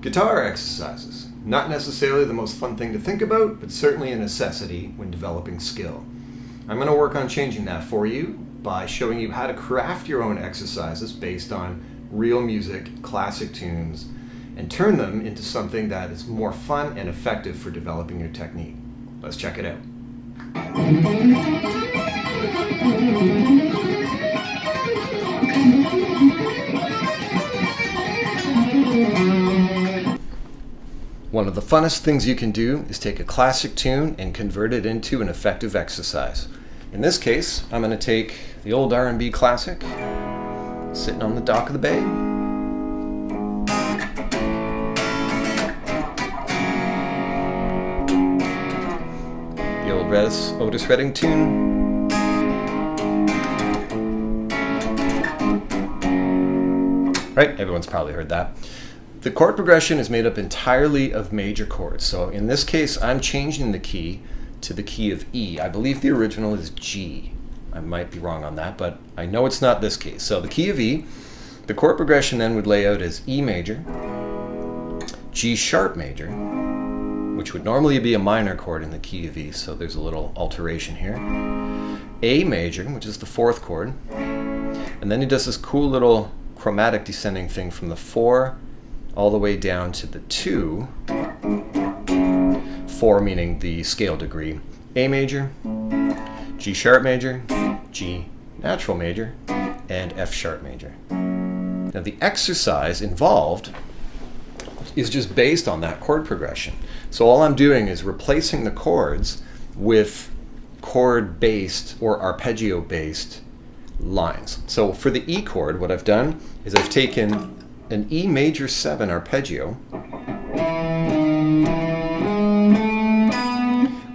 Guitar exercises. Not necessarily the most fun thing to think about, but certainly a necessity when developing skill. I'm going to work on changing that for you by showing you how to craft your own exercises based on real music, classic tunes, and turn them into something that is more fun and effective for developing your technique. Let's check it out. One of the funnest things you can do is take a classic tune and convert it into an effective exercise. In this case, I'm going to take the old R&B classic, sitting on the dock of the bay. The old Otis Redding tune. Right, everyone's probably heard that. The chord progression is made up entirely of major chords. So in this case, I'm changing the key to the key of E. I believe the original is G. I might be wrong on that, but I know it's not this case. So the key of E, the chord progression then would lay out as E major, G sharp major, which would normally be a minor chord in the key of E, so there's a little alteration here. A major, which is the fourth chord, and then he does this cool little chromatic descending thing from the 4 all the way down to the 2, 4 meaning the scale degree. A major, G sharp major, G natural major, and F sharp major. Now the exercise involved is just based on that chord progression. So all I'm doing is replacing the chords with chord-based or arpeggio-based lines. So for the E chord, what I've done is I've taken an E major 7 arpeggio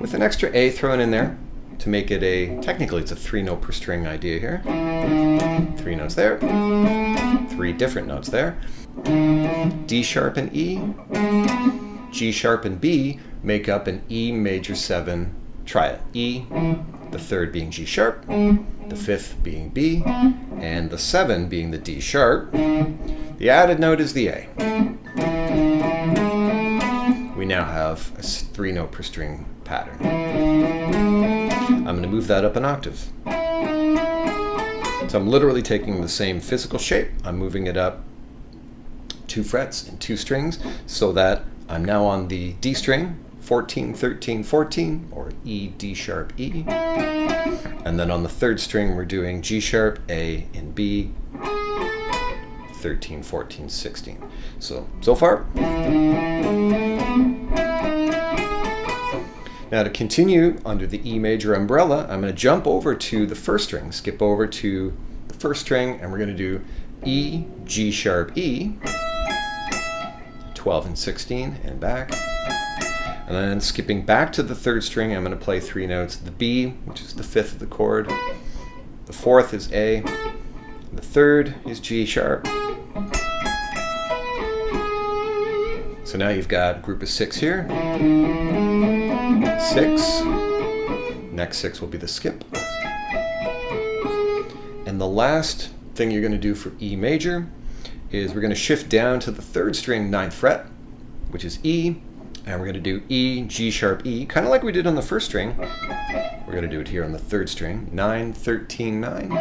with an extra A thrown in there to make it technically it's a 3-note per string idea here. 3 notes there, 3 different notes there. D sharp and E, G sharp and B make up an E major 7 triad. E, the 3rd being G sharp, the 5th being B, and the 7 being the D sharp. The added note is the A. We now have a 3-note per string pattern. I'm going to move that up an octave. So I'm literally taking the same physical shape. I'm moving it up 2 frets and 2 strings so that I'm now on the D string, 14, 13, 14, or E, D sharp, E. And then on the 3rd string, we're doing G sharp, A, and B, 13, 14, 16. So far. Now to continue under the E major umbrella, I'm going to jump over to the 1st string, skip over to the 1st string, and we're going to do E, G sharp, E, 12 and 16, and back. And then skipping back to the 3rd string, I'm going to play 3 notes. The B, which is the 5th of the chord. The 4th is A. The 3rd is G sharp. So now you've got a group of 6 here. 6. Next 6 will be the skip. And the last thing you're going to do for E major is we're going to shift down to the 3rd string, 9th fret, which is E. And we're going to do E, G sharp, E, kind of like we did on the 1st string. We're going to do it here on the 3rd string, 9, 13, 9.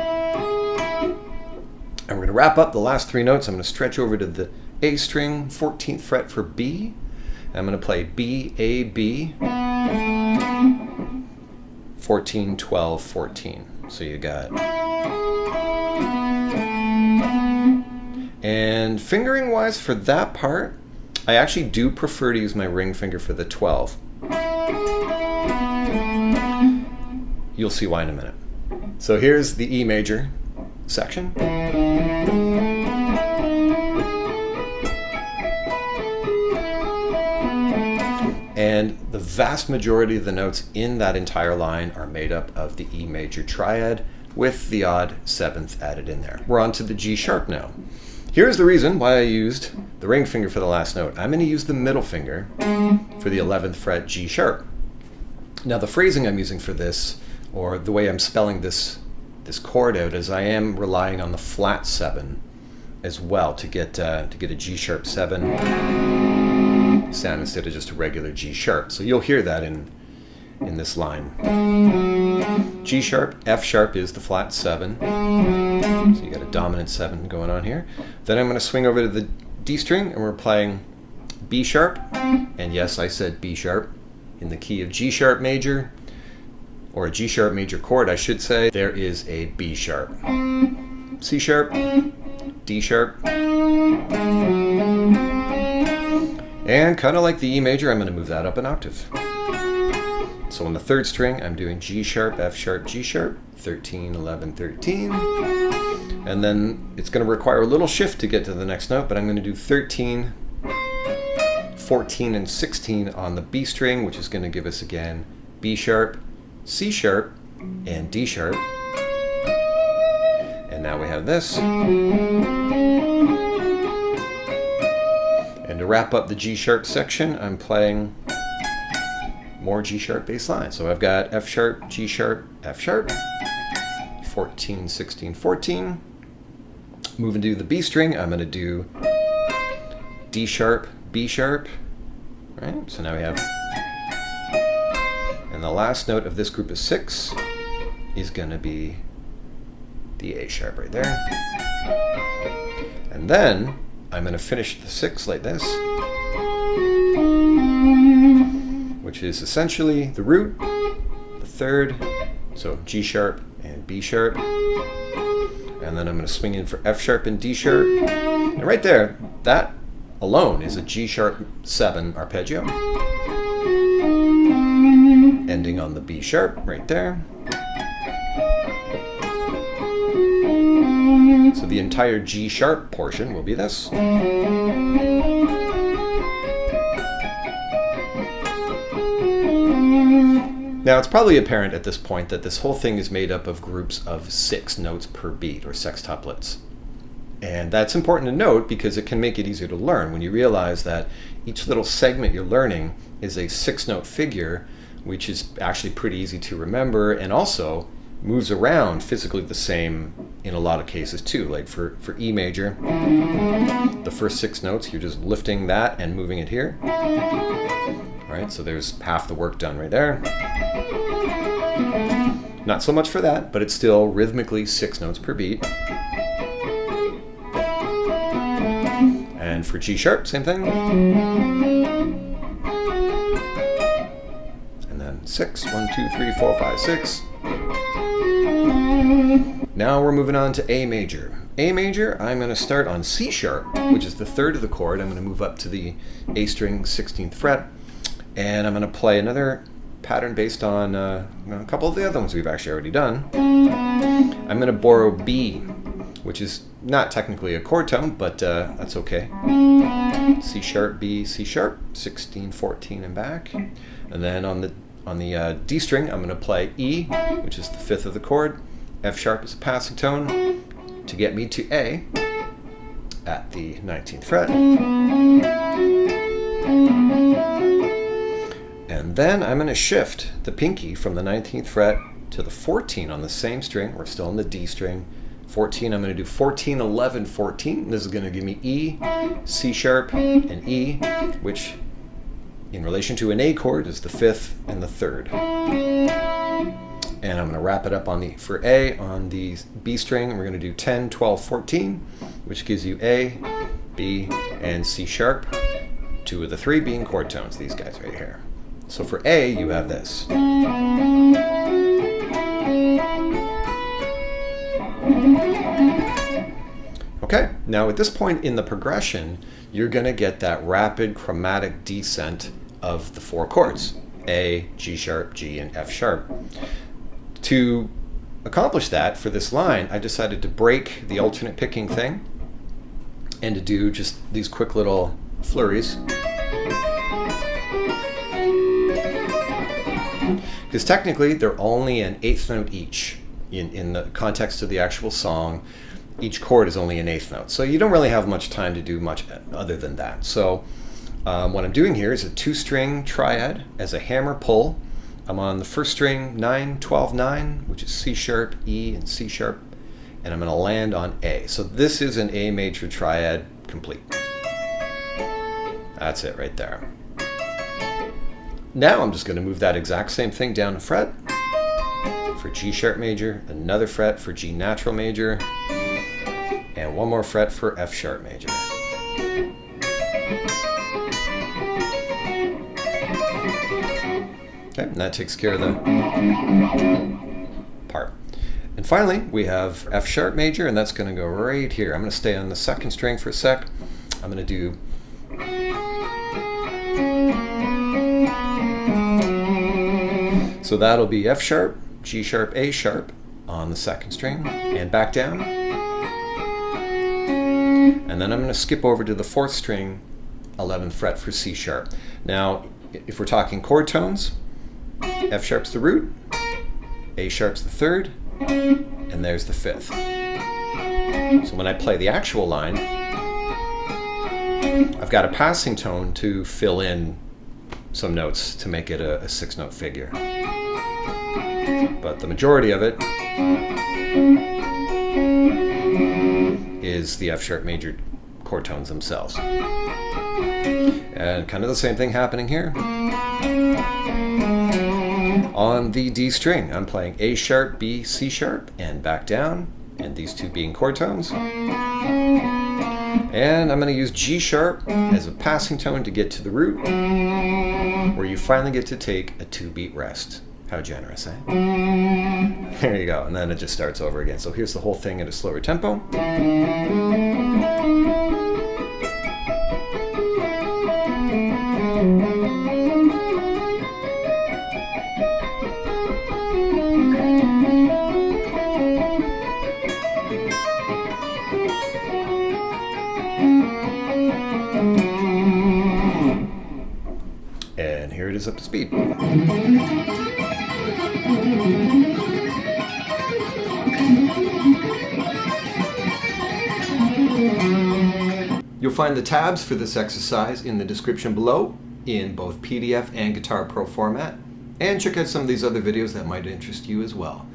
And we're going to wrap up the last 3 notes. I'm going to stretch over to the A string, 14th fret for B. And I'm going to play B, A, B, 14, 12, 14. So you got. And fingering wise for that part, I actually do prefer to use my ring finger for the 12. You'll see why in a minute. So here's the E major section. And the vast majority of the notes in that entire line are made up of the E major triad with the odd 7th added in there. We're on to the G sharp now. Here's the reason why I used the ring finger for the last note. I'm going to use the middle finger for the 11th fret G sharp. Now the phrasing I'm using for this, or the way I'm spelling this chord out, is I am relying on the flat 7 as well to get a G sharp 7. sound instead of just a regular G sharp. So you'll hear that in this line. G sharp, F sharp is the flat 7. So you got a dominant 7 going on here. Then I'm going to swing over to the D string and we're playing B sharp. And yes, I said B sharp in the key of G sharp major, or a G sharp major chord, I should say. There is a B sharp, C sharp, D sharp, and kind of like the E major, I'm going to move that up an octave. So on the 3rd string, I'm doing G sharp, F sharp, G sharp, 13, 11, 13. And then it's going to require a little shift to get to the next note, but I'm going to do 13, 14, and 16 on the B string, which is going to give us again B sharp, C sharp, and D sharp. And now we have this. And to wrap up the G sharp section, I'm playing more G sharp bass line. So I've got F sharp, G sharp, F sharp, 14, 16, 14. Moving to the B string, I'm going to do D sharp, B sharp, right? So now we have, and the last note of this group of 6 is going to be the A sharp right there. And then I'm going to finish the 6 like this, which is essentially the root, the 3rd, so G sharp and B sharp. And then I'm going to swing in for F sharp and D sharp. And right there, that alone is a G sharp 7 arpeggio, ending on the B sharp right there. So the entire G sharp portion will be this. Now it's probably apparent at this point that this whole thing is made up of groups of 6 notes per beat, or sextuplets. And that's important to note because it can make it easier to learn when you realize that each little segment you're learning is a 6-note figure, which is actually pretty easy to remember and also moves around physically the same in a lot of cases too. Like for E major, the first 6 notes, you're just lifting that and moving it here. All right, so there's half the work done right there. Not so much for that, but it's still rhythmically 6 notes per beat. And for G sharp, same thing. And then 6, 1, 2, 3, 4, 5, 6. Now we're moving on to A major. A major, I'm going to start on C sharp, which is the 3rd of the chord. I'm going to move up to the A string 16th fret. And I'm going to play another pattern based on a couple of the other ones we've actually already done. I'm going to borrow B, which is not technically a chord tone, but that's okay. C sharp, B, C sharp, 16, 14, and back. And then on the D string, I'm going to play E, which is the 5th of the chord. F sharp is a passing tone to get me to A at the 19th fret. And then I'm going to shift the pinky from the 19th fret to the 14 on the same string. We're still in the D string. 14, I'm going to do 14, 11, 14. This is going to give me E, C sharp, and E, which in relation to an A chord is the 5th and the 3rd. And I'm going to wrap it up for A on the B string. We're going to do 10, 12, 14, which gives you A, B, and C sharp. 2 of the 3 being chord tones, these guys right here. So for A, you have this. Okay, now at this point in the progression, you're going to get that rapid chromatic descent of the 4 chords, A, G sharp, G, and F sharp. To accomplish that for this line, I decided to break the alternate picking thing and to do just these quick little flurries. Because technically they're only an 8th note each. In the context of the actual song, each chord is only an 8th note. So you don't really have much time to do much other than that. So what I'm doing here is a 2-string triad as a hammer pull. I'm on the first string 9, 12, 9, which is C sharp, E, and C sharp. And I'm going to land on A. So this is an A major triad complete. That's it right there. Now I'm just going to move that exact same thing down a fret for G sharp major, another fret for G natural major, and one more fret for F sharp major. Okay, and that takes care of the part. And finally, we have F sharp major, and that's going to go right here. I'm going to stay on the second string for a sec. I'm going to do so that'll be F sharp, G sharp, A sharp on the second string, and back down. And then I'm going to skip over to the fourth string, 11th fret for C sharp. Now, if we're talking chord tones, F sharp's the root, A sharp's the third, and there's the fifth. So when I play the actual line, I've got a passing tone to fill in some notes to make it a 6-note figure. But the majority of it is the F sharp major chord tones themselves. And kind of the same thing happening here. On the D string, I'm playing A sharp, B, C sharp, and back down, and these two being chord tones. And I'm going to use G sharp as a passing tone to get to the root, where you finally get to take a 2-beat rest. How generous, eh? There you go, and then it just starts over again. So here's the whole thing at a slower tempo. And here it is up to speed. You'll find the tabs for this exercise in the description below in both PDF and Guitar Pro format, and check out some of these other videos that might interest you as well.